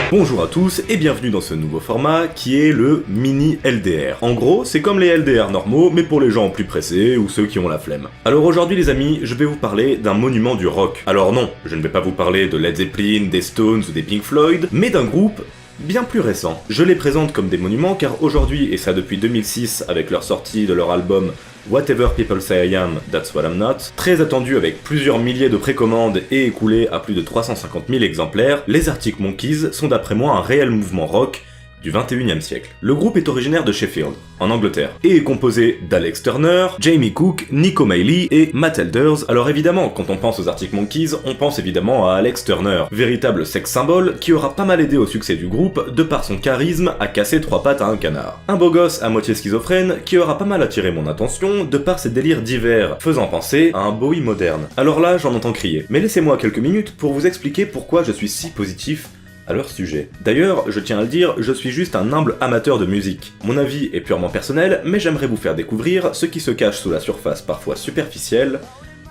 Bonjour à tous et bienvenue dans ce nouveau format qui est le mini LDR. En gros, c'est comme les LDR normaux, mais pour les gens plus pressés ou ceux qui ont la flemme. Alors aujourd'hui les amis, je vais vous parler d'un monument du rock. Alors non, je ne vais pas vous parler de Led Zeppelin, des Stones ou des Pink Floyd, mais d'un groupe bien plus récent. Je les présente comme des monuments car aujourd'hui, et ça depuis 2006 avec leur sortie de leur album Whatever People Say I Am, That's What I'm Not, très attendu avec plusieurs milliers de précommandes et écoulé à plus de 350 000 exemplaires, les Arctic Monkeys sont d'après moi un réel mouvement rock du 21e siècle. Le groupe est originaire de Sheffield, en Angleterre, et est composé d'Alex Turner, Jamie Cook, Nico Mailey et Matt Elders. Alors évidemment, quand on pense aux Arctic Monkeys, on pense évidemment à Alex Turner, véritable sex symbole qui aura pas mal aidé au succès du groupe de par son charisme à casser trois pattes à un canard. Un beau gosse à moitié schizophrène qui aura pas mal attiré mon attention de par ses délires divers, faisant penser à un Bowie moderne. Alors là, j'en entends crier, mais laissez-moi quelques minutes pour vous expliquer pourquoi je suis si positif à leur sujet. D'ailleurs, je tiens à le dire, je suis juste un humble amateur de musique. Mon avis est purement personnel, mais j'aimerais vous faire découvrir ce qui se cache sous la surface parfois superficielle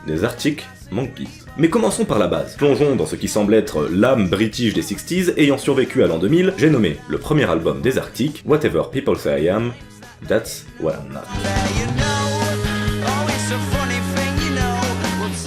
des Arctic Monkeys. Mais commençons par la base. Plongeons dans ce qui semble être l'âme british des 60s ayant survécu à l'an 2000, j'ai nommé le premier album des Arctic, Whatever People Say I Am, That's What I'm Not.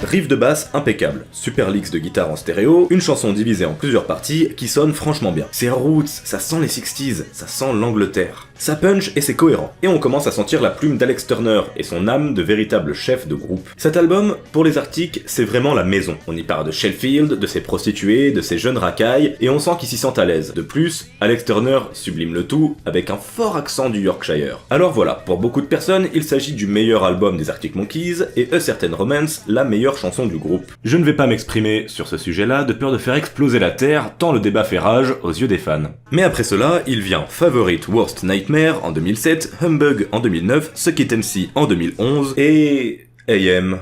Riff de basse impeccable, super licks de guitare en stéréo, une chanson divisée en plusieurs parties qui sonne franchement bien. C'est roots, ça sent les 60s, ça sent l'Angleterre. Ça punch et c'est cohérent. Et on commence à sentir la plume d'Alex Turner et son âme de véritable chef de groupe. Cet album, pour les Arctic, c'est vraiment la maison. On y parle de Sheffield, de ses prostituées, de ses jeunes racailles, et on sent qu'ils s'y sentent à l'aise. De plus, Alex Turner sublime le tout avec un fort accent du Yorkshire. Alors voilà, pour beaucoup de personnes, il s'agit du meilleur album des Arctic Monkeys, et A Certain Romance, la meilleure chanson du groupe. Je ne vais pas m'exprimer sur ce sujet-là de peur de faire exploser la terre, tant le débat fait rage aux yeux des fans. Mais après cela, il vient Favorite Worst Nightmare en 2007, Humbug en 2009, Suck It MC en 2011 et AM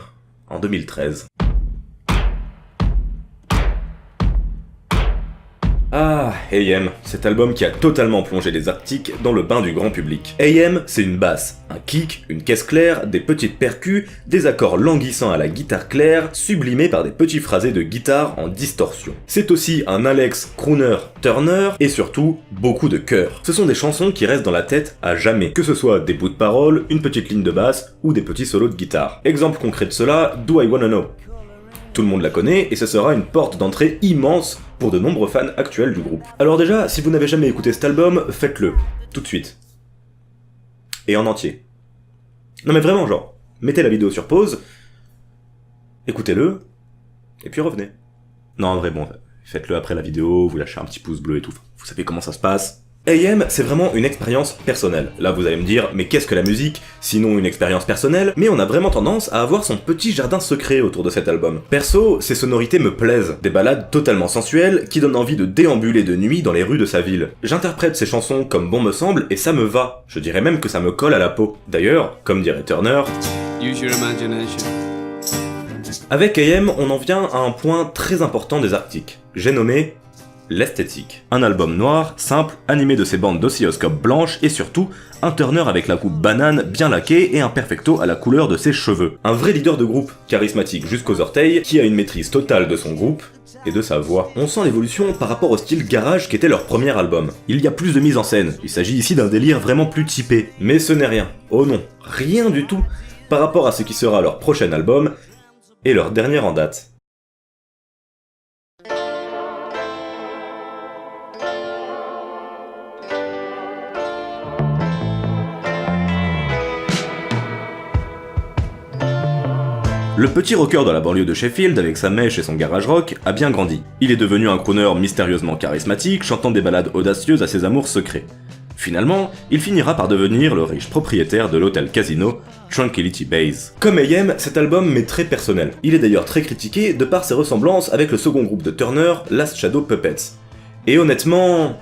en 2013. Ah, AM, cet album qui a totalement plongé les Arctic dans le bain du grand public. AM, c'est une basse, un kick, une caisse claire, des petites percus, des accords languissants à la guitare claire, sublimés par des petits phrasés de guitare en distorsion. C'est aussi un Alex crooner Turner, et surtout, beaucoup de chœurs. Ce sont des chansons qui restent dans la tête à jamais, que ce soit des bouts de paroles, une petite ligne de basse, ou des petits solos de guitare. Exemple concret de cela, Do I Wanna Know? Tout le monde la connaît, et ce sera une porte d'entrée immense pour de nombreux fans actuels du groupe. Alors déjà, si vous n'avez jamais écouté cet album, faites-le, tout de suite. Et en entier. Non mais vraiment, genre, mettez la vidéo sur pause, écoutez-le, et puis revenez. Non en vrai, bon, faites-le après la vidéo, vous lâchez un petit pouce bleu et tout, vous savez comment ça se passe. AM, c'est vraiment une expérience personnelle. Là, vous allez me dire, mais qu'est-ce que la musique, sinon une expérience personnelle? Mais on a vraiment tendance à avoir son petit jardin secret autour de cet album. Perso, ces sonorités me plaisent. Des ballades totalement sensuelles qui donnent envie de déambuler de nuit dans les rues de sa ville. J'interprète ces chansons comme bon me semble et ça me va. Je dirais même que ça me colle à la peau. D'ailleurs, comme dirait Turner, Use your imagination. Avec AM, on en vient à un point très important des Arctic. J'ai nommé l'esthétique. Un album noir, simple, animé de ses bandes d'oscilloscope blanches et surtout, un Turner avec la coupe banane bien laquée et un perfecto à la couleur de ses cheveux. Un vrai leader de groupe, charismatique jusqu'aux orteils, qui a une maîtrise totale de son groupe et de sa voix. On sent l'évolution par rapport au style garage qu'était leur premier album. Il y a plus de mise en scène, il s'agit ici d'un délire vraiment plus typé. Mais ce n'est rien, oh non, rien du tout, par rapport à ce qui sera leur prochain album et leur dernier en date. Le petit rocker dans la banlieue de Sheffield, avec sa mèche et son garage rock, a bien grandi. Il est devenu un crooner mystérieusement charismatique, chantant des ballades audacieuses à ses amours secrets. Finalement, il finira par devenir le riche propriétaire de l'hôtel casino Tranquility Base. Comme AM, cet album m'est très personnel. Il est d'ailleurs très critiqué de par ses ressemblances avec le second groupe de Turner, Last Shadow Puppets. Et honnêtement,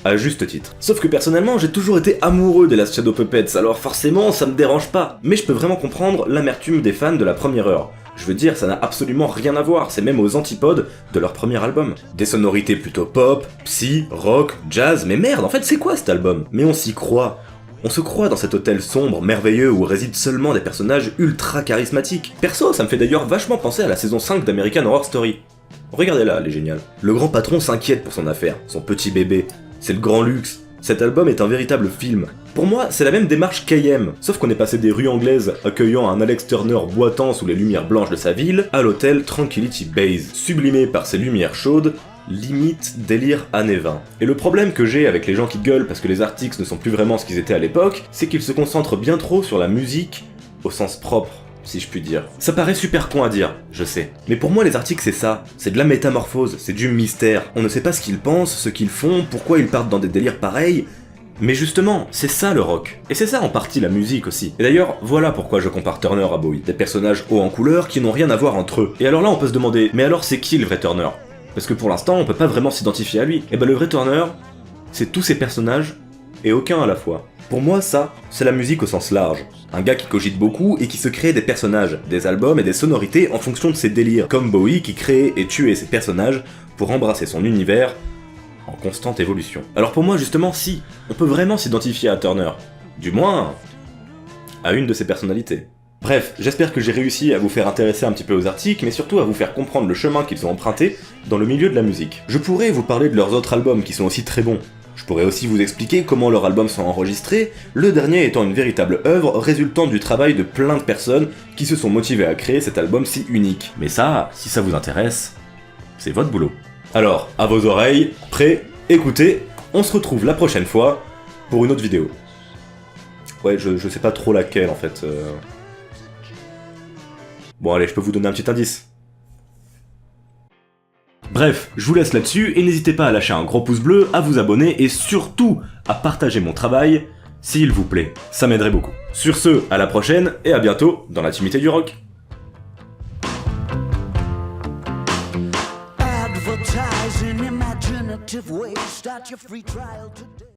à juste titre. Sauf que personnellement, j'ai toujours été amoureux des Last Shadow Puppets, alors forcément, ça me dérange pas. Mais je peux vraiment comprendre l'amertume des fans de la première heure. Je veux dire, ça n'a absolument rien à voir, c'est même aux antipodes de leur premier album. Des sonorités plutôt pop, psy, rock, jazz, mais merde, en fait, c'est quoi cet album? Mais on s'y croit. On se croit dans cet hôtel sombre, merveilleux, où résident seulement des personnages ultra charismatiques. Perso, ça me fait d'ailleurs vachement penser à la saison 5 d'American Horror Story. Regardez là, elle est géniale. Le grand patron s'inquiète pour son affaire, son petit bébé. C'est le grand luxe. Cet album est un véritable film. Pour moi, c'est la même démarche qu'A.M., sauf qu'on est passé des rues anglaises accueillant un Alex Turner boitant sous les lumières blanches de sa ville, à l'hôtel Tranquility Base, sublimé par ses lumières chaudes, limite délire années 20. Et le problème que j'ai avec les gens qui gueulent parce que les Arctics ne sont plus vraiment ce qu'ils étaient à l'époque, c'est qu'ils se concentrent bien trop sur la musique au sens propre, si je puis dire. Ça paraît super con à dire, je sais. Mais pour moi les Arctics c'est ça, c'est de la métamorphose, c'est du mystère. On ne sait pas ce qu'ils pensent, ce qu'ils font, pourquoi ils partent dans des délires pareils, mais justement, c'est ça le rock. Et c'est ça en partie la musique aussi. Et d'ailleurs, voilà pourquoi je compare Turner à Bowie. Des personnages hauts en couleur qui n'ont rien à voir entre eux. Et alors là on peut se demander, mais alors c'est qui le vrai Turner ? Parce que pour l'instant on peut pas vraiment s'identifier à lui. Et ben le vrai Turner, c'est tous ces personnages, et aucun à la fois. Pour moi ça, c'est la musique au sens large. Un gars qui cogite beaucoup et qui se crée des personnages, des albums et des sonorités en fonction de ses délires. Comme Bowie qui créait et tuait ses personnages pour embrasser son univers en constante évolution. Alors pour moi justement si, on peut vraiment s'identifier à Turner. Du moins, à une de ses personnalités. Bref, j'espère que j'ai réussi à vous faire intéresser un petit peu aux Arctics, mais surtout à vous faire comprendre le chemin qu'ils ont emprunté dans le milieu de la musique. Je pourrais vous parler de leurs autres albums qui sont aussi très bons. Je pourrais aussi vous expliquer comment leurs albums sont enregistrés, le dernier étant une véritable œuvre résultant du travail de plein de personnes qui se sont motivées à créer cet album si unique. Mais ça, si ça vous intéresse, c'est votre boulot. Alors, à vos oreilles, prêts, écoutez, on se retrouve la prochaine fois pour une autre vidéo. Ouais, je sais pas trop laquelle en fait. Bon allez, je peux vous donner un petit indice. Bref, je vous laisse là-dessus, et n'hésitez pas à lâcher un gros pouce bleu, à vous abonner, et surtout à partager mon travail, s'il vous plaît. Ça m'aiderait beaucoup. Sur ce, à la prochaine, et à bientôt dans l'intimité du rock. Advertising imaginative ways, start your free trial today.